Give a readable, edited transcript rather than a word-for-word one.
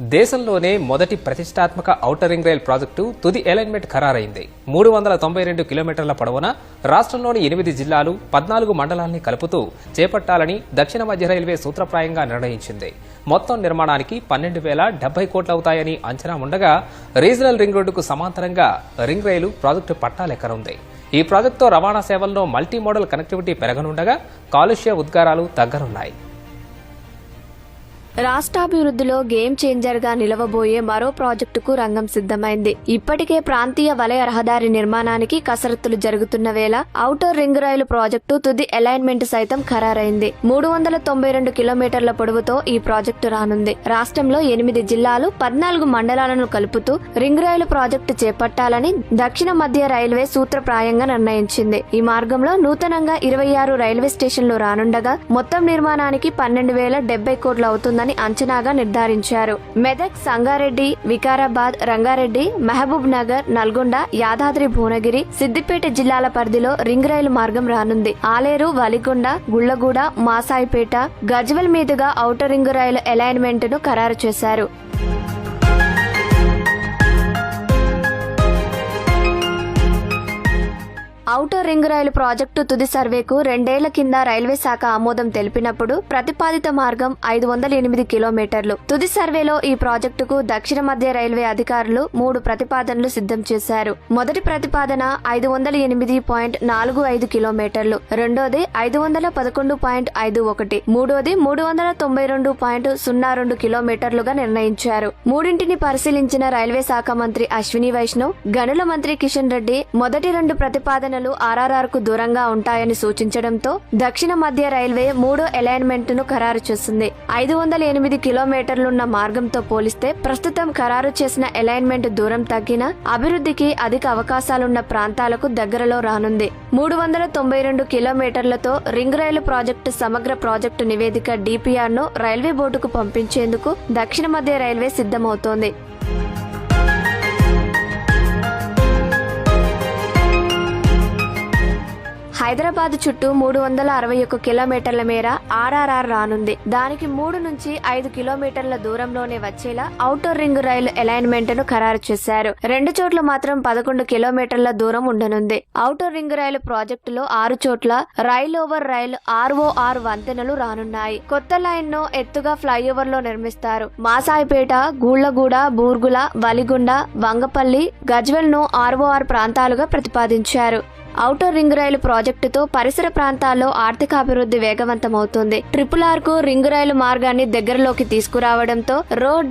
దేశంలోనే మొదటి ప్రతిష్టాత్మక ఔటర్ రింగ్ రైల్ ప్రాజెక్టు తుది అలైన్మెంట్ ఖరారైంది. 392 కిలోమీటర్ల పొడవున రాష్ట్రంలోని 8 జిల్లాలు 14 మండలాల్ని కలుపుతూ చేపట్టాలని దక్షిణ మధ్య రైల్వే సూత్రప్రాయంగా నిర్ణయించింది. మొత్తం నిర్మాణానికి 12,070 కోట్లవుతాయని అంచనా ఉండగా రీజనల్ రింగ్ రోడ్డుకు సమాంతరంగా రింగ్ రైలు ప్రాజెక్టు పట్టాలెక్కనుంది. ఈ ప్రాజెక్టుతో రవాణా సేవల్లో మల్టీ మోడల్ కనెక్టివిటీ పెరగనుండగా కాలుష్య ఉద్గారాలు తగ్గనున్నాయి. రాష్ట్రాభివృద్ధిలో గేమ్ చేంజర్ గా నిలవబోయే మరో ప్రాజెక్టుకు రంగం సిద్ధమైంది. ఇప్పటికే ప్రాంతీయ వలయ రహదారి నిర్మాణానికి కసరత్తులు జరుగుతున్న వేళ ఔటర్ రింగ్ రైలు ప్రాజెక్టు తుది అలైన్మెంట్ సైతం ఖరారైంది. 392 కిలోమీటర్ల పొడవుతో ఈ ప్రాజెక్టు రానుంది. రాష్ట్రంలో 8 జిల్లాలు 14 మండలాలను కలుపుతూ రింగ్ రైలు ప్రాజెక్టు చేపట్టాలని దక్షిణ మధ్య రైల్వే సూత్రప్రాయంగా నిర్ణయించింది. ఈ మార్గంలో నూతనంగా 26 రైల్వే స్టేషన్లు రానుండగా మొత్తం నిర్మాణానికి 12,070 కోట్లు అవుతుందని అంచనాగా నిర్ధారించారు. మెదక్, సంగారెడ్డి, వికారాబాద్, రంగారెడ్డి, మహబూబ్ నగర్, నల్గొండ, యాదాద్రి భువనగిరి, సిద్దిపేట జిల్లాల పరిధిలో రింగ్ రైలు మార్గం రానుంది. ఆలేరు, వలిగొండ, గుళ్లగూడ, మాసాయిపేట, గజ్వెల్ మీదుగా ఔటర్ రింగ్ రైలు అలైన్మెంట్ ను ఖరారు చేశారు. ఔటర్ రింగ్ రైలు ప్రాజెక్టు తుది సర్వేకు 2 ఏళ్ల కింద రైల్వే శాఖ ఆమోదం తెలిపినప్పుడు ప్రతిపాదిత మార్గం 508 కిలోమీటర్లు. తుది సర్వేలో ఈ ప్రాజెక్టుకు దక్షిణ మధ్య రైల్వే అధికారులు 3 ప్రతిపాదనలు సిద్ధం చేశారు. మొదటి ప్రతిపాదన 508.45 కిలోమీటర్లు, రెండోది 511.51, మూడోది 392.02 కిలోమీటర్లుగా నిర్ణయించారు. మూడింటిని పరిశీలించిన రైల్వే శాఖ మంత్రి అశ్విని వైష్ణవ్, గనుల మంత్రి కిషన్ రెడ్డి మొదటి 2 ప్రతిపాదనలు ఆర్ఆర్ఆర్ కు దూరంగా ఉంటాయని సూచించడంతో దక్షిణ మధ్య రైల్వే 3వ అలైన్మెంట్ ను ఖరారు చేసింది. 508 కిలోమీటర్లున్న మార్గంతో పోలిస్తే ప్రస్తుతం ఖరారు చేసిన అలైన్మెంట్ దూరం తగ్గిన అభివృద్ధికి అధిక అవకాశాలున్న ప్రాంతాలకు దగ్గరలో రానుంది. 392 కిలోమీటర్లతో రింగ్ రైలు ప్రాజెక్టు సమగ్ర ప్రాజెక్టు నివేదిక డిపిఆర్ ను రైల్వే బోర్డుకు పంపించేందుకు దక్షిణ మధ్య రైల్వే సిద్ధమవుతోంది. హైదరాబాద్ చుట్టూ 361 కిలోమీటర్ల మేర ఆర్ఆర్ఆర్ రానుంది. దానికి 3 నుంచి 5 కిలోమీటర్ల దూరంలోనే వచ్చేలా ఔటర్ రింగ్ రైలు అలైన్మెంట్ ను ఖరారు చేశారు. 2 చోట్ల మాత్రం 11 కిలోమీటర్ల దూరం ఉండనుంది. ఔటర్ రింగ్ రైలు ప్రాజెక్టులో 6 చోట్ల రైల్ ఓవర్ రైల్ ROR వంతెనలు రానున్నాయి. కొత్త లైన్ ను ఎత్తుగా ఫ్లైఓవర్ లో నిర్మిస్తారు. మాసాయిపేట, గూళ్లగూడ, బూర్గుల, వలిగొండ, వంగపల్లి, గజ్వెల్ ను ROR ప్రాంతాలుగా ప్రతిపాదించారు. ఔటర్ రింగ్ రైలు ప్రాజెక్టుతో పరిసర ప్రాంతాల్లో ఆర్థికాభివృద్ధి వేగవంతమవుతుంది. RRR కు రింగ్ రైలు మార్గాన్ని దగ్గరలోకి తీసుకురావడంతో రోడ్డు